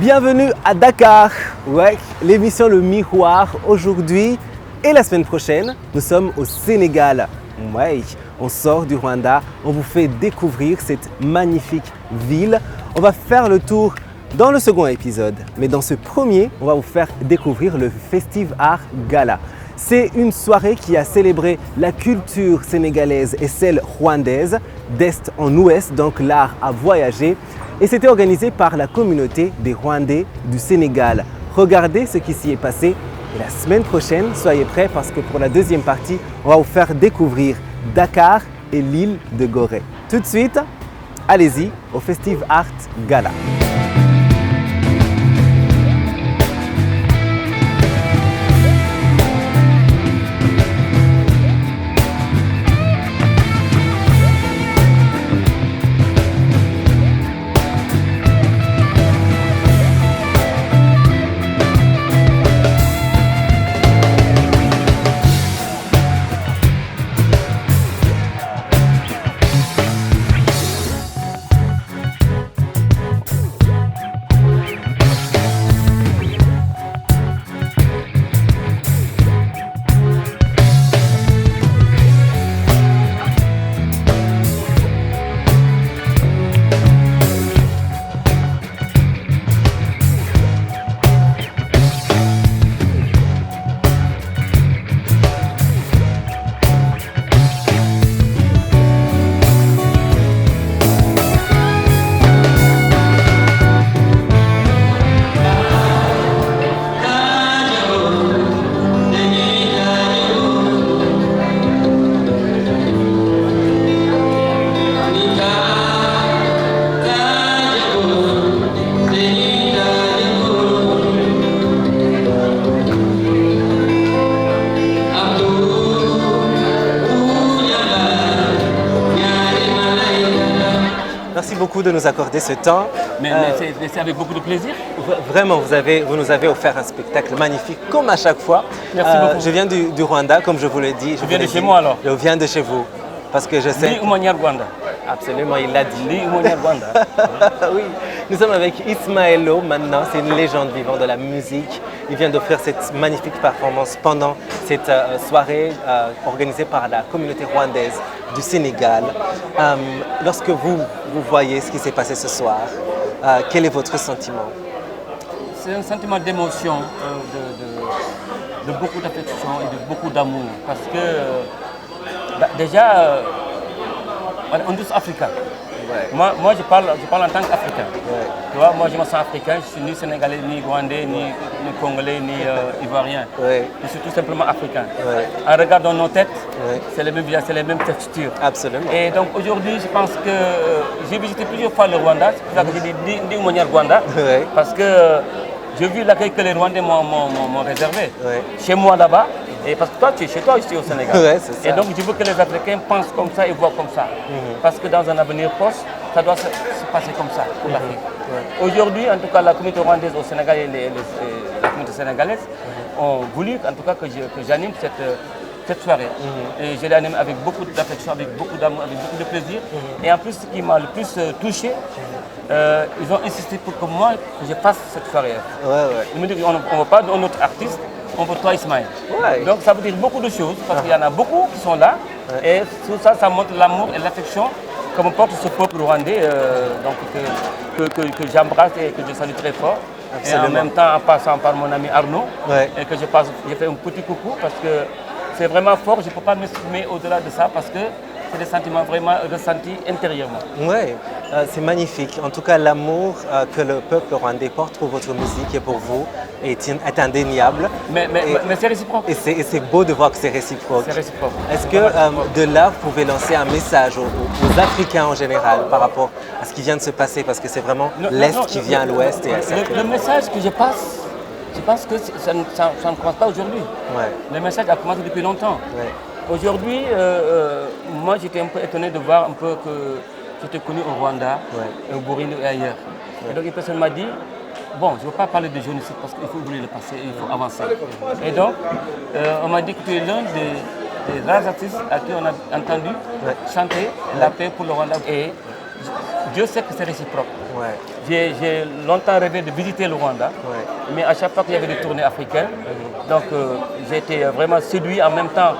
Bienvenue à Dakar, ouais, l'émission Le Miroir aujourd'hui et la semaine prochaine, nous sommes au Sénégal. Ouais, on sort du Rwanda, on vous fait découvrir cette magnifique ville. On va faire le tour dans le second épisode, mais dans ce premier, on va vous faire découvrir le Festive Art Gala. C'est une soirée qui a célébré la culture sénégalaise et celle rwandaise, d'est en ouest, donc l'art a voyagé. Et c'était organisé par la communauté des Rwandais du Sénégal. Regardez ce qui s'y est passé. Et la semaine prochaine, soyez prêts parce que pour la deuxième partie, on va vous faire découvrir Dakar et l'île de Gorée. Tout de suite, allez-y au Festive Art Gala. Merci beaucoup de nous accorder ce temps. Mais c'est avec beaucoup de plaisir. Vraiment, vous nous avez offert un spectacle magnifique, comme à chaque fois. Merci beaucoup. Je viens du Rwanda, comme je vous l'ai dit. Je viens de chez moi alors. Je viens de chez vous, parce que je sais... Li Umanyar Rwanda. Absolument, il l'a dit. Li Umanyar Rwanda. Oui, nous sommes avec Ismaëlo maintenant, c'est une légende vivante de la musique. Il vient d'offrir cette magnifique performance pendant cette soirée organisée par la communauté rwandaise du Sénégal. Lorsque vous voyez ce qui s'est passé ce soir, quel est votre sentiment? C'est un sentiment d'émotion, de beaucoup d'affection et de beaucoup d'amour. Parce que déjà, on est tous africains. Ouais. Moi je parle en tant qu'Africain. Ouais. Tu vois, moi je me sens africain, je suis ni sénégalais, ni rwandais, ni congolais, ni ivoirien. Ouais. Je suis tout simplement africain. Ouais. En regardant nos têtes, ouais, c'est les mêmes visages, c'est les mêmes textures. Absolument. Et donc aujourd'hui, je pense que j'ai visité plusieurs fois le Rwanda, c'est pour ça que j'ai dit Dimonière Rwanda, ouais, parce que j'ai vu l'accueil que les Rwandais m'ont réservé. Ouais. Chez moi là-bas. Et parce que toi, tu es chez toi ici au Sénégal. Ouais, c'est ça. Et donc, je veux que les Africains pensent comme ça et voient comme ça. Parce que dans un avenir proche, ça doit se passer comme ça pour l'Afrique. Ouais. Aujourd'hui, en tout cas, la communauté rwandaise au Sénégal et la communauté sénégalaise ont voulu, en tout cas, que j'anime cette soirée. Et je l'ai animée avec beaucoup d'affection, avec beaucoup d'amour, avec beaucoup de plaisir. Et en plus, ce qui m'a le plus touché, ils ont insisté pour que moi, que je fasse cette soirée. Ouais, ouais. Ils me disent qu'on ne veut pas d'un autre artiste. On veut toi, Ismaël. Ouais. Donc ça veut dire beaucoup de choses, parce qu'il y en a beaucoup qui sont là. Ouais. Et tout ça, ça montre l'amour et l'affection que me porte ce peuple rwandais, donc que j'embrasse et que je salue très fort. Absolument. Et en même temps, en passant par mon ami Arnaud, ouais, et que j'ai fait un petit coucou, parce que c'est vraiment fort, je ne peux pas m'exprimer au-delà de ça, parce que c'est des sentiments vraiment ressentis intérieurement. Oui, c'est magnifique. En tout cas, l'amour que le peuple rwandais porte pour votre musique et pour vous est indéniable. Mais c'est réciproque. Et c'est beau de voir que c'est réciproque. C'est réciproque. Est-ce que de là, vous pouvez lancer un message aux Africains en général par rapport à ce qui vient de se passer? Parce que c'est vraiment l'Est qui vient à l'Ouest. Le message que je passe, je pense que ça ne commence pas aujourd'hui. Ouais. Le message a commencé depuis longtemps. Ouais. Aujourd'hui, moi j'étais un peu étonné de voir un peu que j'étais connu au Rwanda, ouais, au Burundi et ailleurs. Ouais. Et donc une personne m'a dit, bon, je ne veux pas parler de génocide parce qu'il faut oublier le passé, il faut avancer. Et donc, on m'a dit que tu es l'un des rares artistes à qui on a entendu, ouais, chanter la paix pour le Rwanda. Et Dieu sait que c'est réciproque. Ouais. J'ai longtemps rêvé de visiter le Rwanda, mais à chaque fois qu'il y avait des tournées africaines, donc j'ai été vraiment séduit en même temps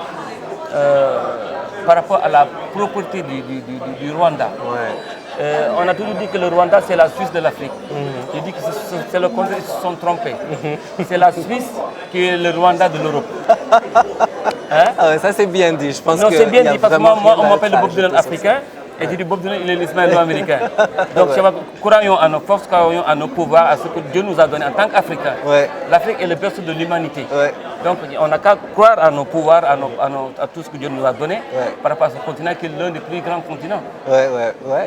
par rapport à la propreté du Rwanda. Ouais. On a toujours dit que le Rwanda c'est la Suisse de l'Afrique. J'ai dit que c'est le contraire, ils se sont trompés. C'est la Suisse qui est le Rwanda de l'Europe. Hein? Ah ouais, ça c'est bien dit. Je pense non, c'est bien dit parce que moi on m'appelle le Bob Dylan Dylan africain. Et j'ai dit Bob Dylan, il est l'Ismaël américain. Donc, croyons à nos forces, croyons à nos pouvoirs, à ce que Dieu nous a donné en tant qu'Africains. Ouais. L'Afrique est le berceau de l'humanité. Ouais. Donc, on n'a qu'à croire à nos pouvoirs, à tout ce que Dieu nous a donné par rapport à ce continent qui est l'un des plus grands continents. Ouais,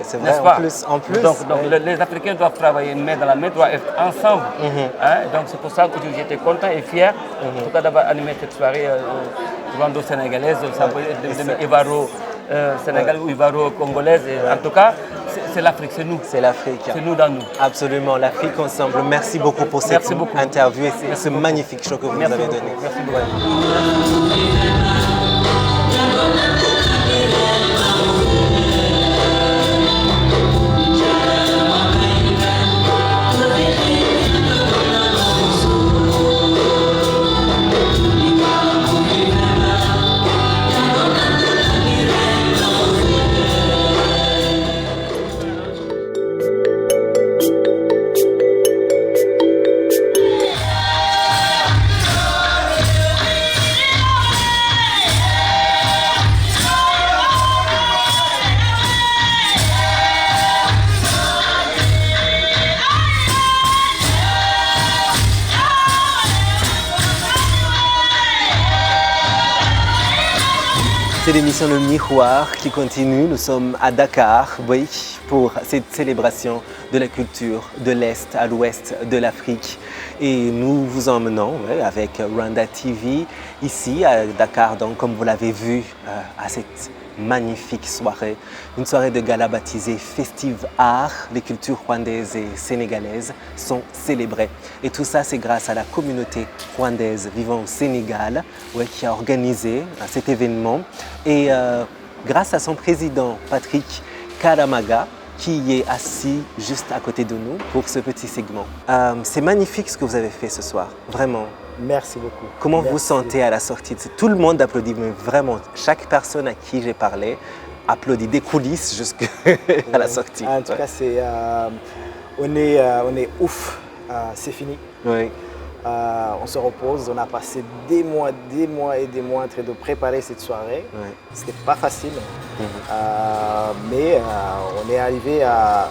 c'est vrai. En plus. Donc les Africains doivent travailler main dans la main, doivent être ensemble. Hein? Donc, c'est pour ça que j'étais content et fier, en tout cas, d'avoir animé cette soirée rwando-sénégalaise. Ça peut être Ivaro. Sénégal ou Ivaro-Congolaise. En tout cas, c'est l'Afrique, c'est nous. C'est l'Afrique. C'est nous dans nous. Absolument, l'Afrique ensemble. Merci beaucoup pour cette interview et ce magnifique show que vous nous avez donné. Merci beaucoup. C'est l'émission Le Miroir qui continue. Nous sommes à Dakar, oui, pour cette célébration de la culture de l'Est à l'Ouest de l'Afrique. Et nous vous emmenons avec Rwanda TV ici à Dakar, donc comme vous l'avez vu, à cette magnifique soirée. Une soirée de gala baptisée Festive Art. Les cultures rwandaises et sénégalaises sont célébrées. Et tout ça, c'est grâce à la communauté rwandaise vivant au Sénégal qui a organisé cet événement. Et grâce à son président, Patrick Karamaga, qui est assis juste à côté de nous pour ce petit segment. C'est magnifique ce que vous avez fait ce soir, vraiment. Merci beaucoup. Comment vous sentez à la sortie? Tout le monde applaudit, mais vraiment, chaque personne à qui j'ai parlé applaudit des coulisses jusqu'à la sortie. En tout cas, on est ouf, c'est fini. Oui. On se repose, on a passé des mois en train de préparer cette soirée. Oui. C'était pas facile, mais on est arrivé à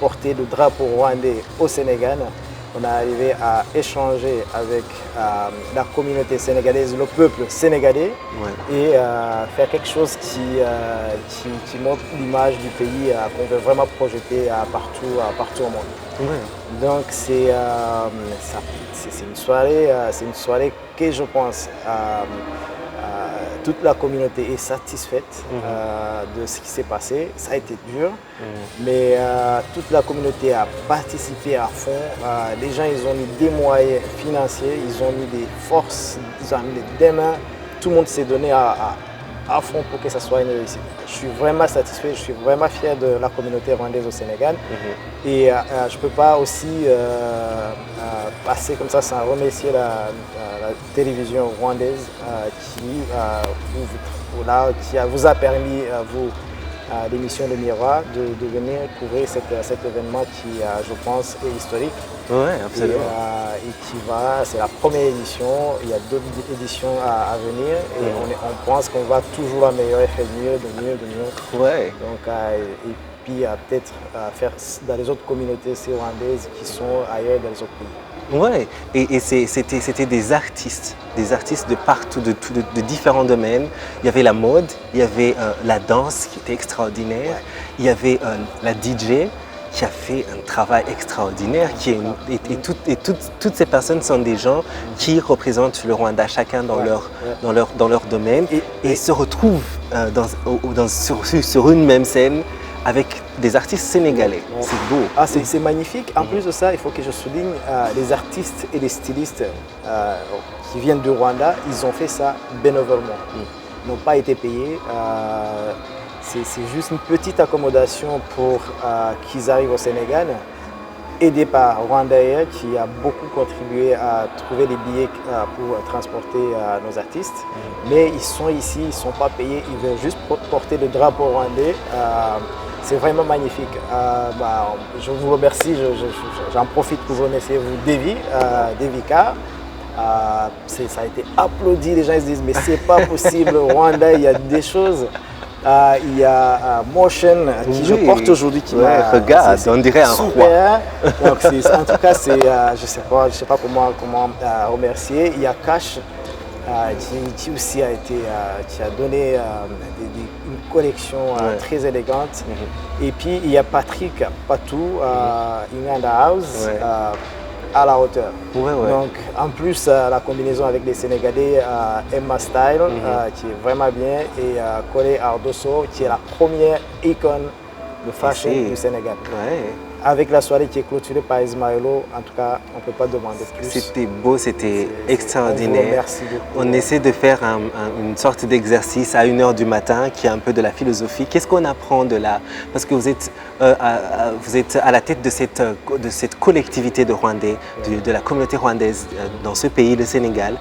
porter le drapeau rwandais au Sénégal. On est arrivé à échanger avec la communauté sénégalaise, le peuple sénégalais, et faire quelque chose qui montre l'image du pays qu'on veut vraiment projeter partout au monde. Oui. Donc c'est une soirée que je pense toute la communauté est satisfaite de ce qui s'est passé. Ça a été dur, mais toute la communauté a participé à fond. Les gens, ils ont mis des moyens financiers, ils ont mis des forces, ils ont mis des mains. Tout le monde s'est donné à fond pour que ça soit une réussite. Je suis vraiment satisfait, je suis vraiment fier de la communauté rwandaise au Sénégal. Et je ne peux pas aussi passer comme ça sans remercier la télévision rwandaise qui vous a permis, l'émission Le Miroir, de venir couvrir cet événement qui, je pense, est historique. Oui, absolument. C'est la première édition, il y a d'autres éditions à venir et on pense qu'on va toujours améliorer, faire de mieux. Ouais. Donc, et puis peut-être faire dans les autres communautés rwandaises qui sont ailleurs dans les autres pays. Ouais, et c'était des artistes de partout, de différents domaines. Il y avait la mode, il y avait la danse qui était extraordinaire, il y avait la DJ qui a fait un travail extraordinaire. Toutes ces personnes sont des gens qui représentent le Rwanda, chacun dans leur domaine, et se retrouvent sur une même scène avec des artistes sénégalais. C'est beau. C'est magnifique. En plus de ça, il faut que je souligne les artistes et les stylistes qui viennent du Rwanda, ils ont fait ça bénévolement. Ils n'ont pas été payés. c'est juste une petite accommodation pour qu'ils arrivent au Sénégal, aidé par Rwanda Air qui a beaucoup contribué à trouver les billets pour transporter nos artistes. Mais ils sont ici, ils ne sont pas payés, ils veulent juste porter le drapeau rwandais. C'est vraiment magnifique. Je vous remercie, j'en profite pour vous remercier, Davy K. Ça a été applaudi, les gens ils se disent mais c'est pas possible, Rwanda, il y a des choses. Il y a Motion qui je porte aujourd'hui qui m'a regarde, on dirait un super. Roi. Donc en tout cas je sais pas comment remercier. Il y a Cash qui aussi qui a donné une collection très élégante. Et puis il y a Patrick Patou, in the house. À la hauteur. Donc en plus la combinaison avec les Sénégalais, Emma Style qui est vraiment bien et Kole Ardoso qui est la première icône de fashion du Sénégal. Avec la soirée qui est clôturée par Ismaëlo, en tout cas on ne peut pas demander plus. C'était beau, c'était extraordinaire. Merci beaucoup. On essaie de faire une sorte d'exercice à 1h du matin qui est un peu de la philosophie. Qu'est-ce qu'on apprend de là? Parce que vous êtes à la tête de cette collectivité de Rwandais, de la communauté rwandaise dans ce pays, le Sénégal.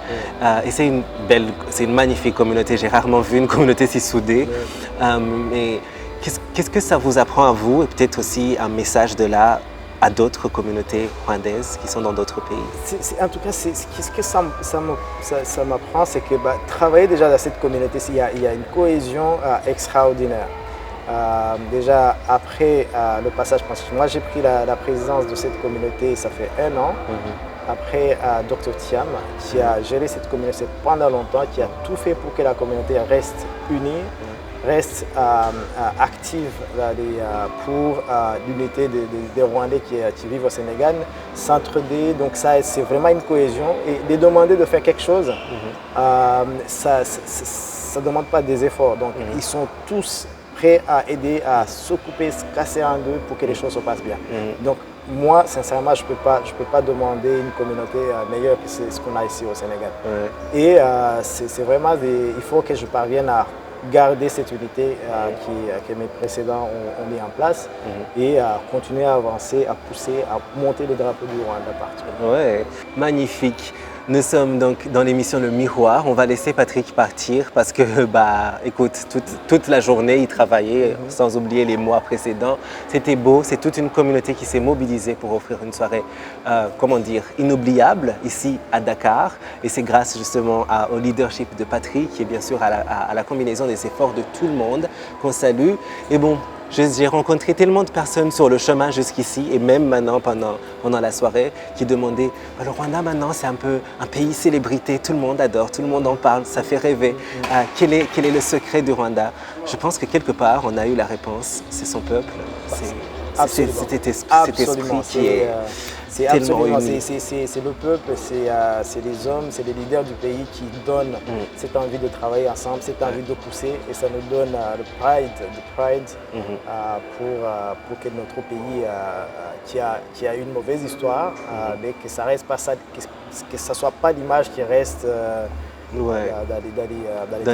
Et c'est une magnifique communauté. J'ai rarement vu une communauté si soudée. Mais qu'est-ce que ça vous apprend à vous et peut-être aussi un message de là à d'autres communautés rwandaises qui sont dans d'autres pays? En tout cas, ce que ça m'apprend, c'est que travailler déjà dans cette communauté, il y a une cohésion extraordinaire. Déjà après le passage, parce que moi j'ai pris la présidence de cette communauté, ça fait 1 an. Après Dr Thiam, qui a géré cette communauté pendant longtemps, qui a tout fait pour que la communauté reste unie, reste active pour l'unité des Rwandais qui vivent au Sénégal, s'entraider. Donc ça, c'est vraiment une cohésion. Et les demander de faire quelque chose, ça ne demande pas des efforts. Donc ils sont tous prêts à aider, à s'occuper, se casser en deux pour que les choses se passent bien. Donc moi, sincèrement, je peux pas demander une communauté meilleure que ce qu'on a ici au Sénégal. Et c'est vraiment, il faut que je parvienne à garder cette unité que mes précédents ont mis en place et à continuer à avancer, à pousser, à monter le drapeau du Rwanda partout. Ouais, magnifique. Nous sommes donc dans l'émission Le Miroir. On va laisser Patrick partir parce que, écoute, toute la journée, il travaillait, sans oublier les mois précédents. C'était beau, c'est toute une communauté qui s'est mobilisée pour offrir une soirée, inoubliable ici à Dakar. Et c'est grâce justement au leadership de Patrick et bien sûr à la combinaison des efforts de tout le monde qu'on salue. Et bon, j'ai rencontré tellement de personnes sur le chemin jusqu'ici et même maintenant pendant la soirée qui demandaient le Rwanda maintenant c'est un peu un pays célébrité, tout le monde adore, tout le monde en parle, ça fait rêver. Quel est le secret du Rwanda? Je pense que quelque part on a eu la réponse, c'est son peuple, c'est cet esprit qui est tellement uni. C'est le peuple, c'est les hommes, c'est les leaders du pays qui donnent cette envie de travailler ensemble, cette envie de pousser et ça nous donne le pride pour que notre pays qui a une mauvaise histoire, mais que ça reste pas ça, que ça soit pas l'image qui reste dans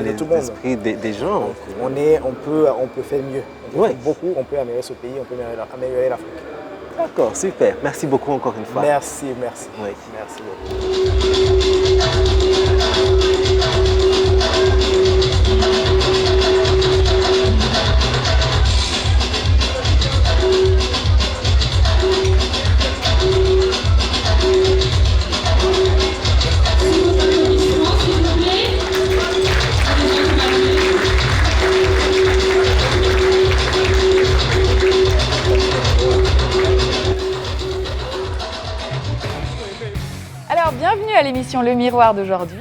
les tout le monde. Des gens. On peut faire mieux, on peut faire beaucoup, on peut améliorer ce pays, on peut améliorer l'Afrique. D'accord, super. Merci beaucoup encore une fois. Merci. Oui. Merci beaucoup. Bienvenue à l'émission Le Miroir d'aujourd'hui.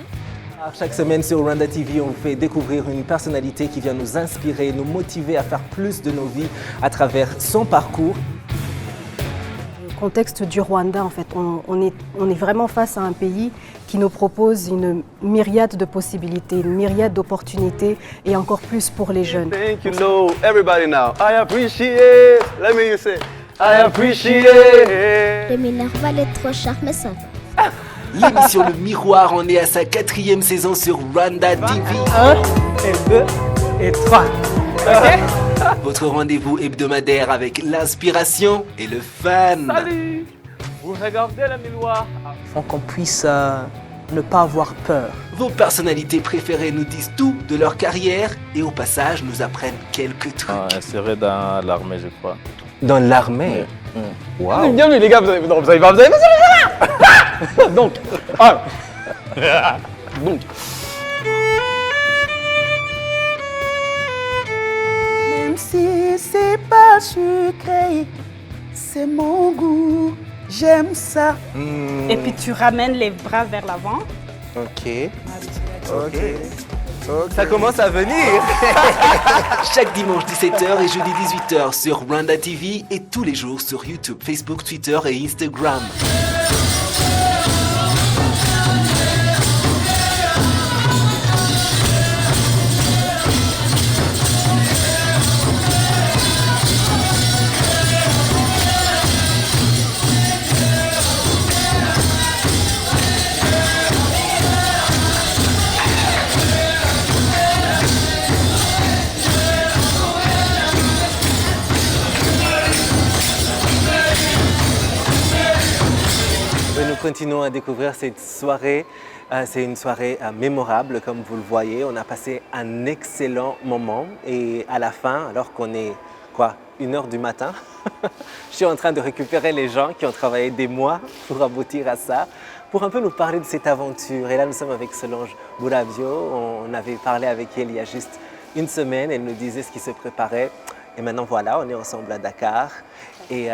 Chaque semaine sur Rwanda TV, on vous fait découvrir une personnalité qui vient nous inspirer, nous motiver à faire plus de nos vies à travers son parcours. Le contexte du Rwanda, en fait, on est vraiment face à un pays qui nous propose une myriade de possibilités, une myriade d'opportunités et encore plus pour les jeunes. Thank you, know everybody now. I appreciate. Let me say, I appreciate. Le Minerval est trop cher, mais ça va. L'émission Le Miroir, on est à sa 4e saison sur Rwanda TV. 1 et 2 et 3. Ok? votre rendez-vous hebdomadaire avec l'inspiration et le fun. Salut! Vous regardez le miroir. Il faut qu'on puisse ne pas avoir peur. Vos personnalités préférées nous disent tout de leur carrière et au passage nous apprennent quelques trucs. Insérer dans l'armée, je crois. Dans l'armée? Waouh! Bienvenue les gars, vous avez pas Donc, donc. Même si c'est pas sucré, c'est mon goût, j'aime ça. Et puis tu ramènes les bras vers l'avant. Ok. Ça commence à venir. Chaque dimanche 17h et jeudi 18h sur Rwanda TV et tous les jours sur YouTube, Facebook, Twitter et Instagram. Nous continuons à découvrir cette soirée. C'est une soirée mémorable, comme vous le voyez. On a passé un excellent moment. Et à la fin, alors qu'on est, 1h du matin, je suis en train de récupérer les gens qui ont travaillé des mois pour aboutir à ça, pour un peu nous parler de cette aventure. Et là, nous sommes avec Solange Bourabio. On avait parlé avec elle il y a juste une semaine. Elle nous disait ce qui se préparait. Et maintenant, voilà, on est ensemble à Dakar. Et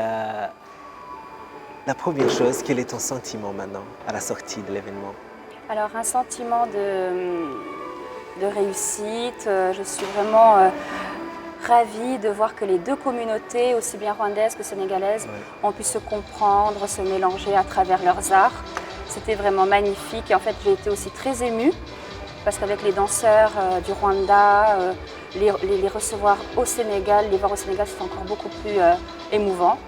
la première chose, quel est ton sentiment maintenant à la sortie de l'événement? Alors un sentiment de réussite, je suis vraiment ravie de voir que les deux communautés, aussi bien rwandaises que sénégalaises, ont pu se comprendre, se mélanger à travers leurs arts. C'était vraiment magnifique et en fait j'ai été aussi très émue parce qu'avec les danseurs du Rwanda, les recevoir au Sénégal, les voir au Sénégal, c'était encore beaucoup plus émouvant.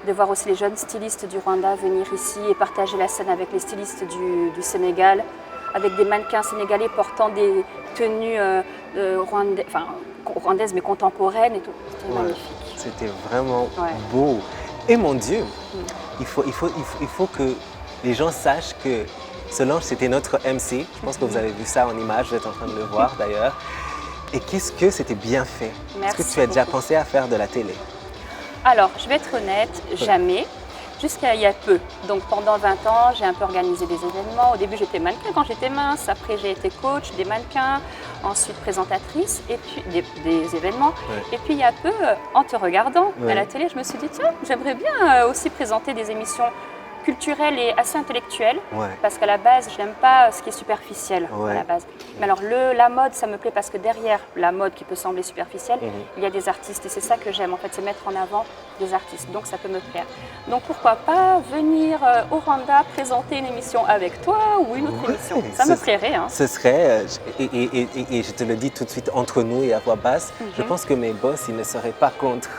De voir aussi les jeunes stylistes du Rwanda venir ici et partager la scène avec les stylistes du Sénégal, avec des mannequins sénégalais portant des tenues rwandaises mais contemporaines et tout. C'était magnifique. C'était vraiment beau. Et mon Dieu, il faut que les gens sachent que Solange, c'était notre MC. Je pense que vous avez vu ça en image, vous êtes en train de le voir d'ailleurs. Et qu'est-ce que c'était bien fait? Est-ce que tu as déjà pensé à faire de la télé? Alors, je vais être honnête, jamais, jusqu'à il y a peu. Donc pendant 20 ans, j'ai un peu organisé des événements. Au début, j'étais mannequin quand j'étais mince. Après, j'ai été coach des mannequins. Ensuite, présentatrice et puis des événements. Et puis, il y a peu, en te regardant à la télé, je me suis dit, tiens, j'aimerais bien aussi présenter des émissions culturelle et assez intellectuelle, parce qu'à la base, je n'aime pas ce qui est superficiel à la base. Mais alors la mode, ça me plaît parce que derrière la mode qui peut sembler superficielle, il y a des artistes et c'est ça que j'aime en fait, c'est mettre en avant des artistes, donc ça peut me plaire. Donc pourquoi pas venir au Rwanda présenter une émission avec toi ou une autre émission, ça me plairait. Hein. Ce serait, et je te le dis tout de suite entre nous et à voix basse, je pense que mes boss, ils ne seraient pas contre.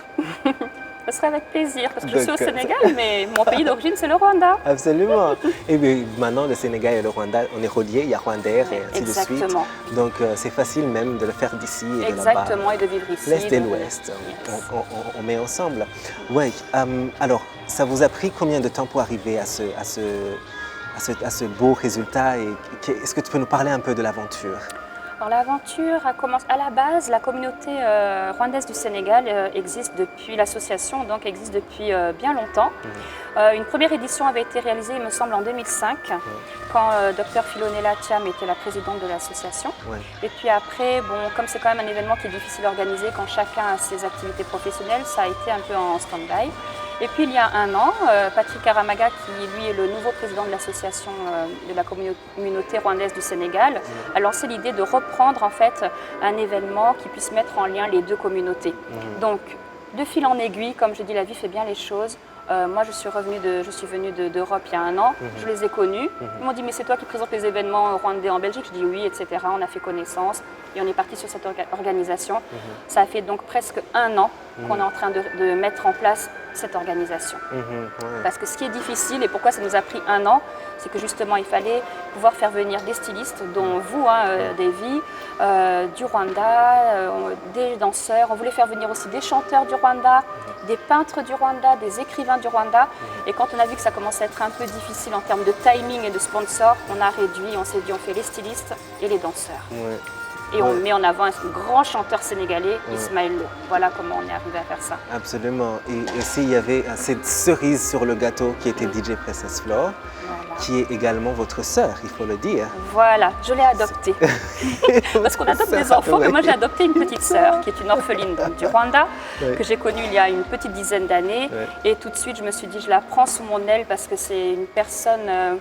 Ce serait avec plaisir, parce que je suis au Sénégal, mais mon pays d'origine, c'est le Rwanda. Absolument. Et bien, maintenant, le Sénégal et le Rwanda, on est reliés, il y a Rwandair et ainsi de suite. Donc, c'est facile même de le faire d'ici et de là-bas. Exactement, et de vivre ici. L'Est et l'Ouest, on met ensemble. Oui, alors, ça vous a pris combien de temps pour arriver à ce beau résultat? Est-ce que tu peux nous parler un peu de l'aventure? Alors l'aventure a commencé à la base, la communauté rwandaise du Sénégal existe depuis, l'association donc existe depuis bien longtemps. Une première édition avait été réalisée, il me semble, en 2005, quand Dr Philonella Thiam était la présidente de l'association. Et puis après, bon, comme c'est quand même un événement qui est difficile à organiser quand chacun a ses activités professionnelles, ça a été un peu en stand-by. Et puis il y a un an, Patrick Aramaga, qui lui est le nouveau président de l'association de la communauté rwandaise du Sénégal, a lancé l'idée de reprendre en fait un événement qui puisse mettre en lien les deux communautés. Donc de fil en aiguille, comme je dis, la vie fait bien les choses. Moi, je suis venue d'Europe il y a un an, je les ai connus. Ils m'ont dit, mais c'est toi qui présentes les événements rwandais en Belgique? Je dis oui, etc. On a fait connaissance et on est parti sur cette organisation. Ça a fait donc presque un an qu'on est en train de mettre en place cette organisation. Parce que ce qui est difficile et pourquoi ça nous a pris un an, c'est que justement, il fallait pouvoir faire venir des stylistes, dont vous, Davy, du Rwanda, des danseurs. On voulait faire venir aussi des chanteurs du Rwanda, des peintres du Rwanda, des écrivains du Rwanda. Et quand on a vu que ça commençait à être un peu difficile en termes de timing et de sponsors, on a réduit, on s'est dit on fait les stylistes et les danseurs. Ouais. Et on met en avant un grand chanteur sénégalais, Ismaël Lo. Voilà comment on est arrivé à faire ça. Absolument. Et aussi, il y avait cette cerise sur le gâteau qui était DJ Princess Flor, qui est également votre sœur, il faut le dire. Voilà, je l'ai adoptée. Parce qu'on adopte des enfants, mais moi j'ai adopté une petite sœur qui est une orpheline donc, du Rwanda, que j'ai connue il y a une petite dizaine d'années. Et tout de suite, je me suis dit, je la prends sous mon aile parce que c'est une personne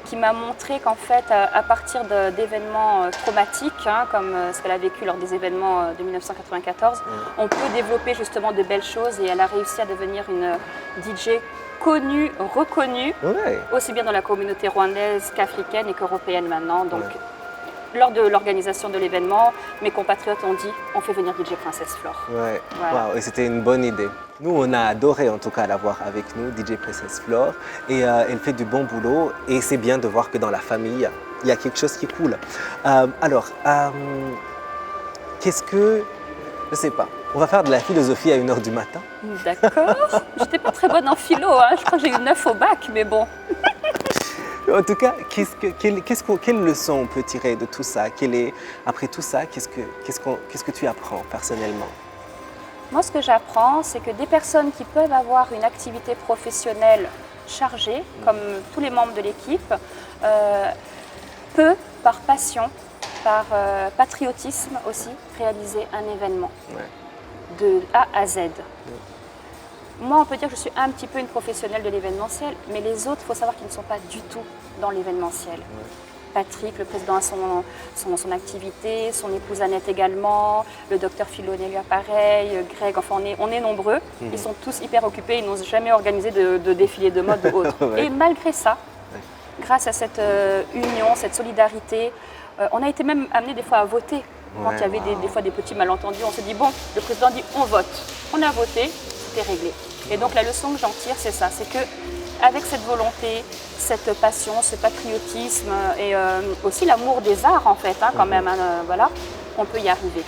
qui m'a montré qu'en fait, à partir d'événements traumatiques, comme ce qu'elle a vécu lors des événements de 1994, on peut développer justement de belles choses et elle a réussi à devenir une DJ connue, reconnue, aussi bien dans la communauté rwandaise qu'africaine et qu'européenne maintenant. Donc, lors de l'organisation de l'événement, mes compatriotes ont dit on fait venir DJ Princess Flor. Ouais. Voilà. Wow. Et c'était une bonne idée. Nous, on a adoré en tout cas l'avoir avec nous, DJ Princess Flor. Et elle fait du bon boulot. Et c'est bien de voir que dans la famille, il y a quelque chose qui coule. Qu'est-ce que... Je sais pas. On va faire de la philosophie à 1h du matin. D'accord. J'étais pas très bonne en philo. Je crois que j'ai eu 9 au bac, mais bon. En tout cas, quelle leçon on peut tirer de tout ça? Après tout ça, qu'est-ce que tu apprends personnellement? Moi, ce que j'apprends, c'est que des personnes qui peuvent avoir une activité professionnelle chargée, comme tous les membres de l'équipe, peuvent, par passion, par patriotisme aussi, réaliser un événement de A à Z. Moi, on peut dire que je suis un petit peu une professionnelle de l'événementiel, mais les autres, il faut savoir qu'ils ne sont pas du tout dans l'événementiel. Patrick, le président, a son activité, son épouse Annette également, le docteur Philonélia pareil, Greg, enfin on est nombreux. Ils sont tous hyper occupés, ils n'ont jamais organisé de défilé de mode ou autre. Et malgré ça, grâce à cette union, cette solidarité, on a été même amenés des fois à voter. Quand il y avait des fois des petits malentendus, on s'est dit bon, le président dit on vote. On a voté, c'était réglé. Et donc la leçon que j'en tire, c'est ça, c'est que avec cette volonté, cette passion, ce patriotisme et aussi l'amour des arts en fait, quand même, voilà, on peut y arriver.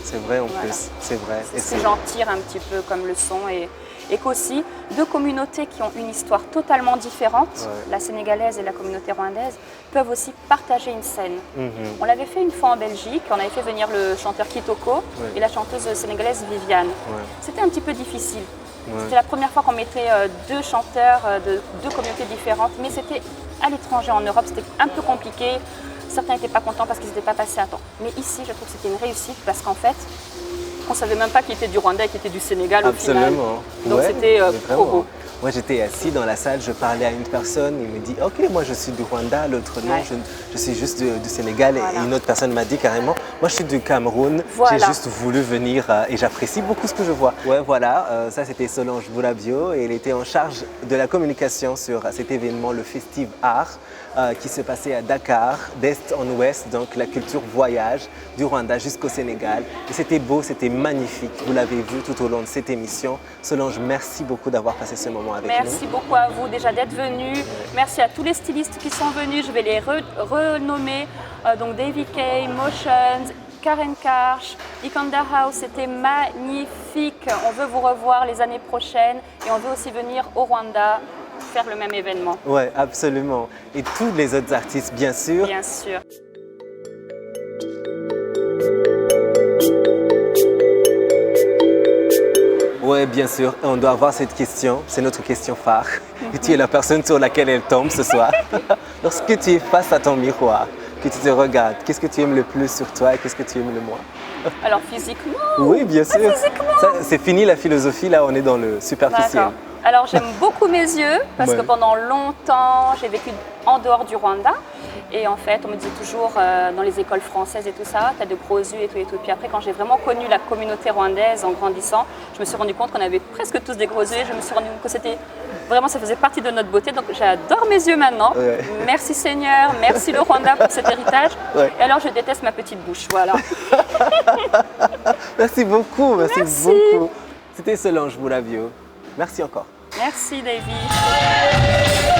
C'est vrai en plus, c'est vrai. C'est ce que j'en tire un petit peu comme leçon et qu'aussi deux communautés qui ont une histoire totalement différente, la sénégalaise et la communauté rwandaise, peuvent aussi partager une scène. On l'avait fait une fois en Belgique, on avait fait venir le chanteur Kitoko et la chanteuse sénégalaise Viviane. C'était un petit peu difficile. C'était la première fois qu'on mettait deux chanteurs de deux communautés différentes, mais c'était à l'étranger, en Europe, c'était un peu compliqué. Certains n'étaient pas contents parce qu'ils n'étaient pas passés à temps. Mais ici, je trouve que c'était une réussite parce qu'en fait, on ne savait même pas qui était du Rwanda et qui était du Sénégal au final. Donc c'était trop beau. Moi, j'étais assis dans la salle, je parlais à une personne, il me dit « Ok, moi je suis du Rwanda, l'autre non, je suis juste du Sénégal. » Et une autre personne m'a dit carrément « Moi, je suis du Cameroun, j'ai juste voulu venir et j'apprécie beaucoup ce que je vois. » Ouais, voilà, ça c'était Solange Boulabio et elle était en charge de la communication sur cet événement, le Festive Art, qui se passait à Dakar, d'est en ouest, donc la culture voyage du Rwanda jusqu'au Sénégal. Et c'était beau, c'était magnifique, vous l'avez vu tout au long de cette émission. Solange, merci beaucoup d'avoir passé ce moment avec nous. Merci beaucoup à vous déjà d'être venus. Merci à tous les stylistes qui sont venus. Je vais les renommer. Donc Davy K, Motions, Karen Karch, Ikanda House, c'était magnifique. On veut vous revoir les années prochaines et on veut aussi venir au Rwanda faire le même événement. Oui, absolument. Et tous les autres artistes, bien sûr. Bien sûr. Oui, bien sûr. On doit avoir cette question. C'est notre question phare. Et tu es la personne sur laquelle elle tombe ce soir. Lorsque tu es face à ton miroir, que tu te regardes, qu'est-ce que tu aimes le plus sur toi et qu'est-ce que tu aimes le moins? Alors physiquement? Oui, bien sûr. Physiquement. C'est fini la philosophie, là on est dans le superficiel. Alors j'aime beaucoup mes yeux parce que pendant longtemps j'ai vécu en dehors du Rwanda et en fait on me disait toujours dans les écoles françaises et tout ça, tu as de gros yeux et tout et tout. Puis après quand j'ai vraiment connu la communauté rwandaise en grandissant, je me suis rendu compte qu'on avait presque tous des gros yeux et je me suis rendu compte que c'était vraiment, ça faisait partie de notre beauté. Donc j'adore mes yeux maintenant. Merci Seigneur, merci le Rwanda pour cet héritage. Et alors je déteste ma petite bouche, voilà. Merci beaucoup, merci beaucoup. C'était Solange Boulabio. Merci encore. Merci Davy.